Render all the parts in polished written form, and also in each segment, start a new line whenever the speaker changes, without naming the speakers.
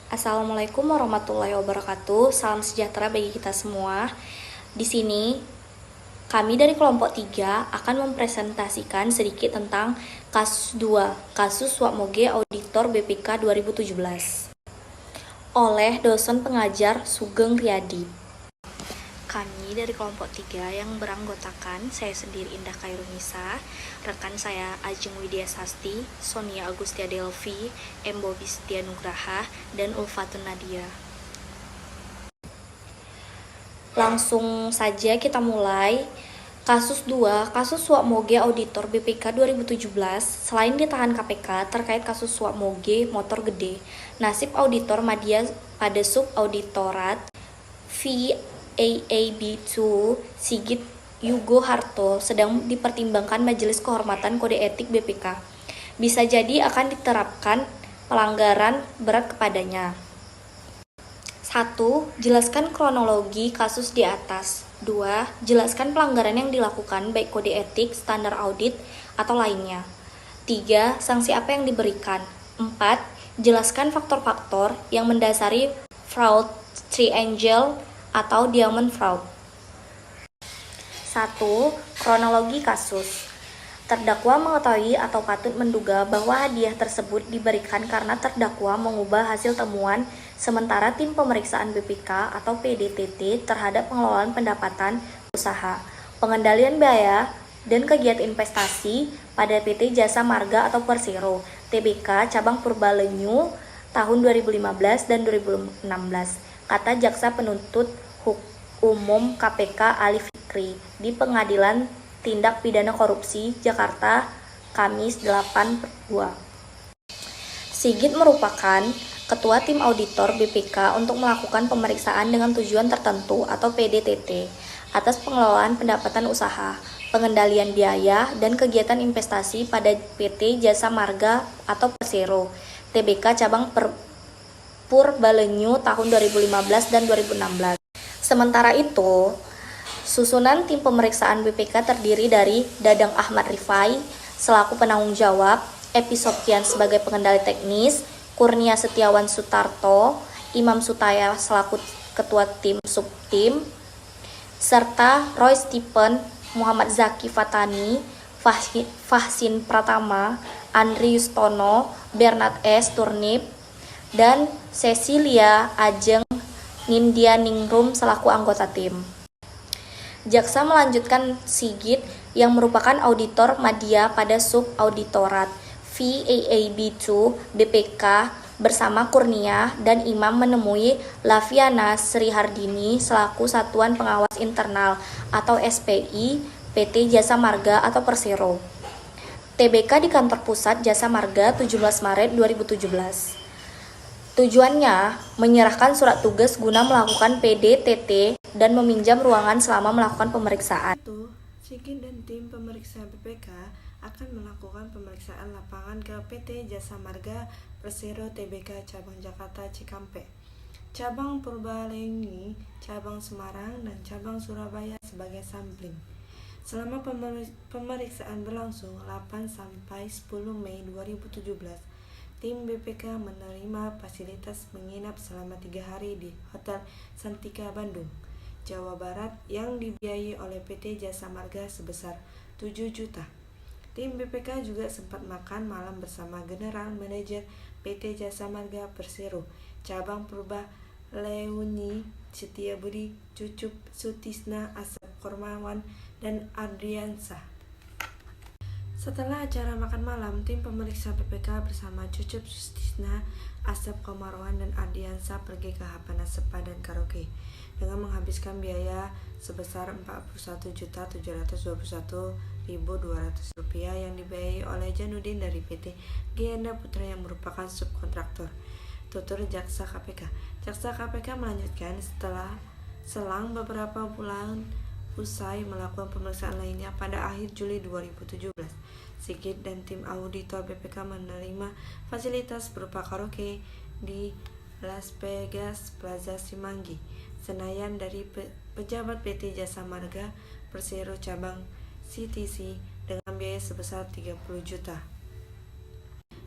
Assalamualaikum warahmatullahi wabarakatuh. Salam sejahtera bagi kita semua. Di sini kami dari kelompok 3 akan mempresentasikan sedikit tentang kasus 2, kasus Swap Moge Auditor BPK 2017 oleh dosen pengajar Sugeng Riyadi. Kami dari kelompok 3 yang beranggotakan saya sendiri Indah Khairunisa, rekan saya Ajeng Widya Sasti, Sonia Agustia Delvi, Bobi Setia Nugraha, dan Ulfatun Nadia. Langsung saja kita mulai. Kasus 2, kasus Swap Moge Auditor BPK 2017, selain ditahan KPK terkait kasus Swap Moge motor gede, nasib auditor media pada subauditorat VAAB2 Sigit Yugo Harto sedang dipertimbangkan Majelis Kehormatan Kode Etik BPK. Bisa jadi akan diterapkan pelanggaran berat kepadanya. 1. Jelaskan kronologi kasus di atas. 2. Jelaskan pelanggaran yang dilakukan baik kode etik, standar audit, atau lainnya. 3. Sanksi apa yang diberikan. 4. Jelaskan faktor-faktor yang mendasari fraud triangle atau diamond fraud. 1. Kronologi kasus. Terdakwa mengetahui atau patut menduga bahwa hadiah tersebut diberikan karena terdakwa mengubah hasil temuan sementara tim pemeriksaan BPK atau PDTT terhadap pengelolaan pendapatan usaha, pengendalian biaya, dan kegiatan investasi pada PT Jasa Marga atau Persero, TBK Cabang Purbalenyi tahun 2015 dan 2016, kata Jaksa Penuntut Umum KPK Ali Fikri di Pengadilan Tindak Pidana Korupsi, Jakarta, Kamis 8/2. Sigit merupakan Ketua Tim Auditor BPK untuk melakukan pemeriksaan dengan tujuan tertentu atau PDTT atas pengelolaan pendapatan usaha, pengendalian biaya, dan kegiatan investasi pada PT Jasa Marga atau Persero, TBK Cabang Purbalenyi tahun 2015 dan 2016. Sementara itu, susunan tim pemeriksaan BPK terdiri dari Dadang Ahmad Rifai selaku penanggung jawab, Epi Soptian sebagai pengendali teknis, Kurnia Setiawan Sutarto, Imam Sutaya selaku ketua tim subtim, serta Roy Stephen, Muhammad Zaki Fatani, Fahsin Pratama, Andri Yustono, Bernard S. Turnip, dan Cecilia Ajeng Nindya Ningrum selaku anggota tim. Jaksa melanjutkan Sigit yang merupakan auditor media pada subauditorat VAAB2 BPK bersama Kurnia dan Imam menemui Laviana Srihardini selaku Satuan Pengawas Internal atau SPI PT Jasa Marga atau Persero, TBK di kantor pusat Jasa Marga 17 Maret 2017. Tujuannya menyerahkan surat tugas guna melakukan PDTT dan meminjam ruangan selama melakukan pemeriksaan.
Sigit dan tim pemeriksa BPK akan melakukan pemeriksaan lapangan ke PT Jasa Marga Persero TBK Cabang Jakarta Cikampek, Cabang Purbalenyi, Cabang Semarang, dan Cabang Surabaya sebagai sampling. Selama pemeriksaan berlangsung 8 sampai 10 Mei 2017, tim BPK menerima fasilitas menginap selama 3 hari di Hotel Santika Bandung, Jawa Barat yang dibiayai oleh PT Jasa Marga sebesar 7 juta. Tim BPK juga sempat makan malam bersama General Manager PT Jasa Marga Persero, Cabang Purbalenyi, Setiabudi, Cucup Sutisna, Asep Kormawan, dan Adriansah. Setelah acara makan malam, tim pemeriksa BPK bersama Cucup Sutisna, Asep Komarwan, dan Ardiansah pergi ke Hapanaspa dan karaoke dengan menghabiskan biaya sebesar Rp41.721.200 yang dibiayai oleh Janudin dari PT Ganda Putra yang merupakan subkontraktor. Tutur Jaksa KPK. Jaksa KPK melanjutkan setelah selang beberapa bulan usai melakukan pemeriksaan lainnya pada akhir Juli 2017, Sigit dan tim auditor BPK menerima fasilitas berupa karaoke di Las Vegas Plaza Semanggi, Senayan dari pejabat PT Jasa Marga Persero Cabang CTC dengan biaya sebesar 30 juta.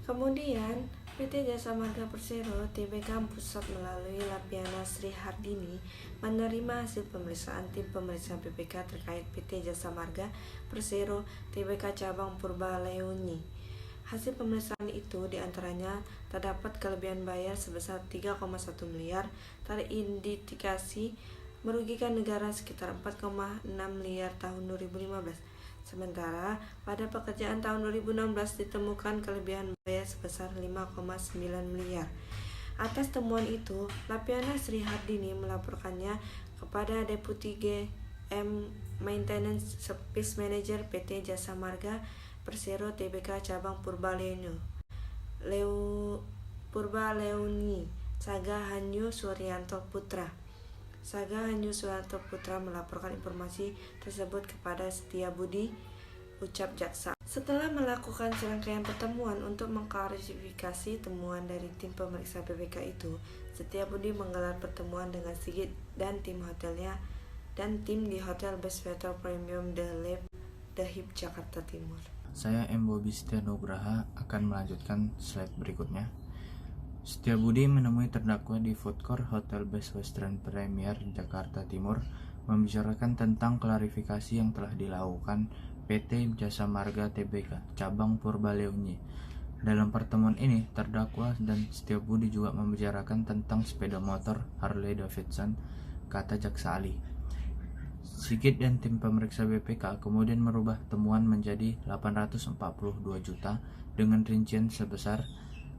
Kemudian PT Jasa Marga Persero Tbk Pusat melalui Lapiana Sri Hardini menerima hasil pemeriksaan tim pemeriksa BPK terkait PT Jasa Marga Persero Tbk Cabang Purbalewuni. Hasil pemeriksaan itu diantaranya terdapat kelebihan bayar sebesar 3,1 miliar, terindikasi merugikan negara sekitar 4,6 miliar tahun 2015. Sementara pada pekerjaan tahun 2016 ditemukan kelebihan bayar sebesar 5,9 miliar. Atas temuan itu, Lapiana Sri Hardini melaporkannya kepada Deputi GM Maintenance Service Manager PT Jasa Marga Persero Tbk Cabang Purbalewuni, Saga Hanyu Suryanto Putra. Saga Hanyu Suryanto Putra melaporkan informasi tersebut kepada Setiabudi, ucap jaksa. Setelah melakukan serangkaian pertemuan untuk mengklarifikasi temuan dari tim pemeriksa BPK itu, Setiabudi menggelar pertemuan dengan Sigit dan tim di Hotel Best Hotel Premium The Hip Jakarta Timur.
Saya M. Bobi Setia Nugraha akan melanjutkan slide berikutnya. Setiabudi menemui terdakwa di Food Court Hotel Best Western Premier Jakarta Timur membicarakan tentang klarifikasi yang telah dilakukan PT Jasa Marga Tbk Cabang Purbalewuni. Dalam pertemuan ini, terdakwa dan Setiabudi juga membicarakan tentang sepeda motor Harley Davidson, kata jaksa Ali. Sigit dan tim pemeriksa BPK kemudian merubah temuan menjadi 842 juta dengan rincian sebesar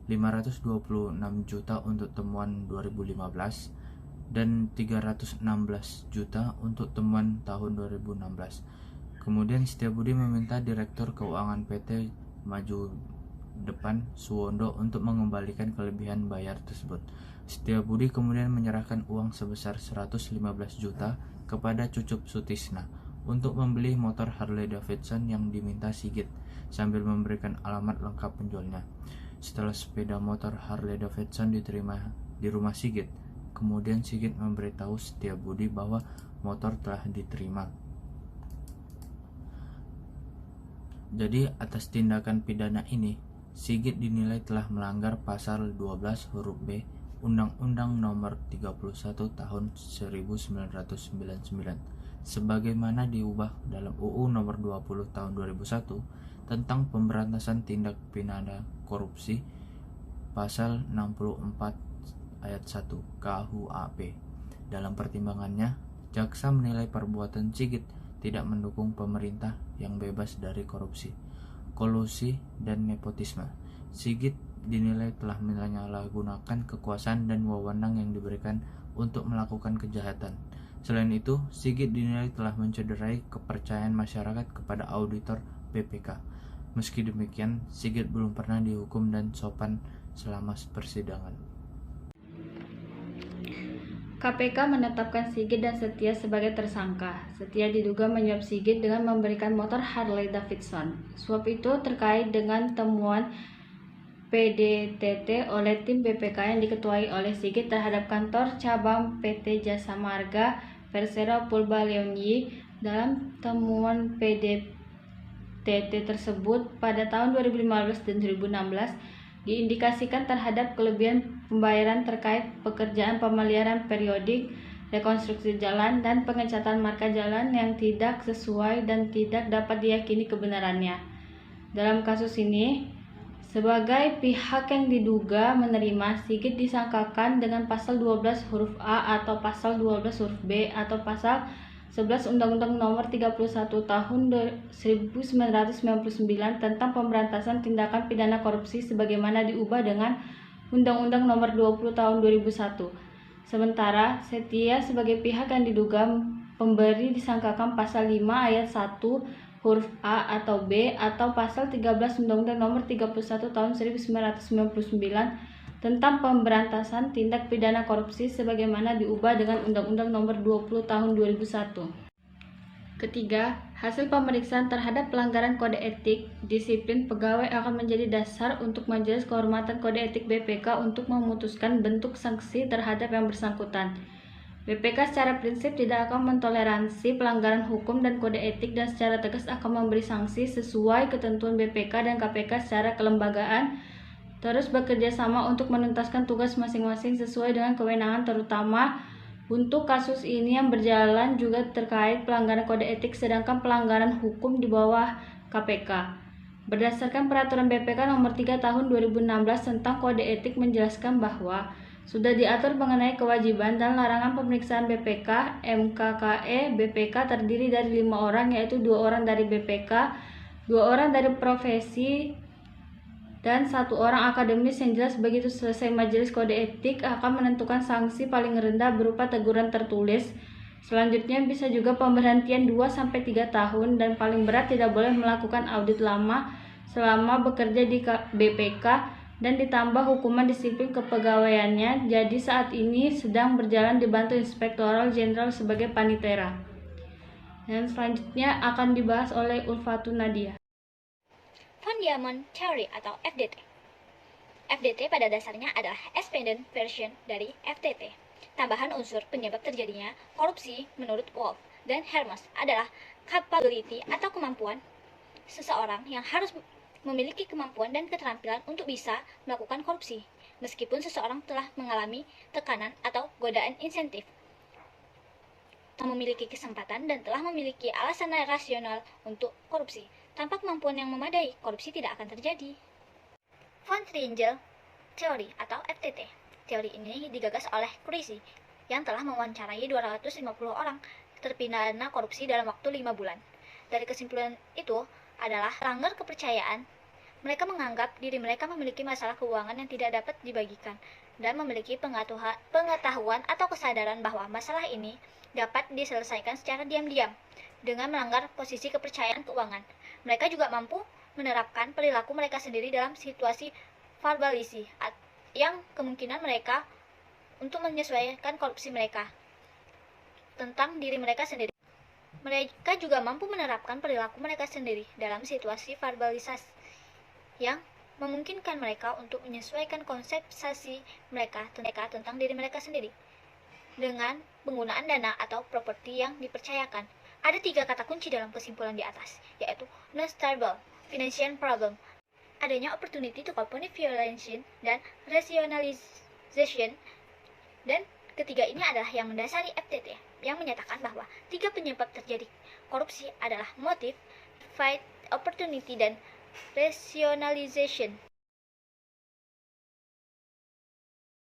526 juta untuk temuan 2015 dan 316 juta untuk temuan tahun 2016. Kemudian Setiabudi meminta Direktur Keuangan PT Maju Depan Suwondo untuk mengembalikan kelebihan bayar tersebut. Setiabudi kemudian menyerahkan uang sebesar 115 juta kepada Cucup Sutisna untuk membeli motor Harley Davidson yang diminta Sigit sambil memberikan alamat lengkap penjualnya. Setelah sepeda motor Harley Davidson diterima di rumah Sigit, kemudian Sigit memberitahu Setiabudi bahwa motor telah diterima. Jadi atas tindakan pidana ini, Sigit dinilai telah melanggar pasal 12 huruf B Undang-Undang Nomor 31 Tahun 1999 sebagaimana diubah dalam UU Nomor 20 Tahun 2001 tentang pemberantasan tindak pidana korupsi pasal 64 ayat 1 KUHP. Dalam pertimbangannya, jaksa menilai perbuatan Sigit tidak mendukung pemerintah yang bebas dari korupsi, kolusi, dan nepotisme. Sigit dinilai telah menyalahgunakan kekuasaan dan wewenang yang diberikan untuk melakukan kejahatan. Selain itu, Sigit dinilai telah mencederai kepercayaan masyarakat kepada auditor BPK. Meski demikian, Sigit belum pernah dihukum dan sopan selama persidangan.
KPK menetapkan Sigit dan Setia sebagai tersangka. Setia diduga menyuap Sigit dengan memberikan motor Harley Davidson. Suap itu terkait dengan temuan PDTT oleh tim BPK yang diketuai oleh Sigit terhadap kantor cabang PT Jasa Marga Persero Purbalewuni. Dalam temuan PDTT tersebut pada tahun 2015 dan 2016 diindikasikan terhadap kelebihan pembayaran terkait pekerjaan pemeliharaan periodik, rekonstruksi jalan, dan pengecatan marka jalan yang tidak sesuai dan tidak dapat diyakini kebenarannya. Dalam kasus ini, sebagai pihak yang diduga menerima, Sigit disangkakan dengan pasal 12 huruf A atau pasal 12 huruf B atau pasal 11 Undang-Undang Nomor 31 Tahun 1999 tentang pemberantasan tindakan pidana korupsi sebagaimana diubah dengan Undang-Undang Nomor 20 Tahun 2001. Sementara Setia sebagai pihak yang diduga pemberi disangkakan pasal 5 ayat 1 huruf A atau B atau pasal 13 Undang-Undang Nomor 31 Tahun 1999 tentang pemberantasan tindak pidana korupsi sebagaimana diubah dengan Undang-Undang Nomor 20 Tahun 2001. Ketiga, hasil pemeriksaan terhadap pelanggaran kode etik disiplin pegawai akan menjadi dasar untuk Majelis Kehormatan Kode Etik BPK untuk memutuskan bentuk sanksi terhadap yang bersangkutan. BPK secara prinsip tidak akan mentoleransi pelanggaran hukum dan kode etik dan secara tegas akan memberi sanksi sesuai ketentuan BPK dan KPK secara kelembagaan terus bekerja sama untuk menuntaskan tugas masing-masing sesuai dengan kewenangan, terutama untuk kasus ini yang berjalan juga terkait pelanggaran kode etik sedangkan pelanggaran hukum di bawah KPK. Berdasarkan Peraturan BPK Nomor 3 Tahun 2016 tentang Kode Etik menjelaskan bahwa sudah diatur mengenai kewajiban dan larangan pemeriksaan BPK. MKKE BPK terdiri dari 5 orang, yaitu 2 orang dari BPK, 2 orang dari profesi, dan 1 orang akademis. Yang jelas begitu selesai majelis kode etik akan menentukan sanksi paling rendah berupa teguran tertulis. Selanjutnya bisa juga pemberhentian 2-3 tahun dan paling berat tidak boleh melakukan audit lama selama bekerja di BPK dan ditambah hukuman disiplin kepegawaiannya. Jadi saat ini sedang berjalan dibantu Inspektoral Jenderal sebagai panitera. Dan selanjutnya akan dibahas oleh Ulfatun Nadia.
Von Diamond Theory atau FDT. FDT pada dasarnya adalah expanded version dari FTT. Tambahan unsur penyebab terjadinya korupsi menurut Wolf dan Hermos adalah capability atau kemampuan seseorang yang harus memiliki kemampuan dan keterampilan untuk bisa melakukan korupsi, meskipun seseorang telah mengalami tekanan atau godaan insentif, memiliki kesempatan dan telah memiliki alasan rasional untuk korupsi. Tanpa kemampuan yang memadai, korupsi tidak akan terjadi. Von Triangel Theory atau FTT. Teori ini digagas oleh Creasy yang telah mewawancarai 250 orang terpidana korupsi dalam waktu 5 bulan. Dari kesimpulan itu adalah langgar kepercayaan. Mereka menganggap diri mereka memiliki masalah keuangan yang tidak dapat dibagikan dan memiliki pengetahuan atau kesadaran bahwa masalah ini dapat diselesaikan secara diam-diam dengan melanggar posisi kepercayaan keuangan. Mereka juga mampu menerapkan perilaku mereka sendiri dalam situasi verbalisi yang kemungkinan mereka untuk menyesuaikan korupsi mereka tentang diri mereka sendiri. Mereka juga mampu menerapkan perilaku mereka sendiri dalam situasi verbalisasi yang memungkinkan mereka untuk menyesuaikan konsepsi mereka tentang diri mereka sendiri dengan penggunaan dana atau properti yang dipercayakan. Ada 3 kata kunci dalam kesimpulan di atas, yaitu non-stable financial problem, adanya opportunity to component violation, dan rationalization. Dan ketiga ini adalah yang mendasari FTT, yang menyatakan bahwa 3 penyebab terjadi korupsi adalah motif, fight, opportunity, dan rationalization.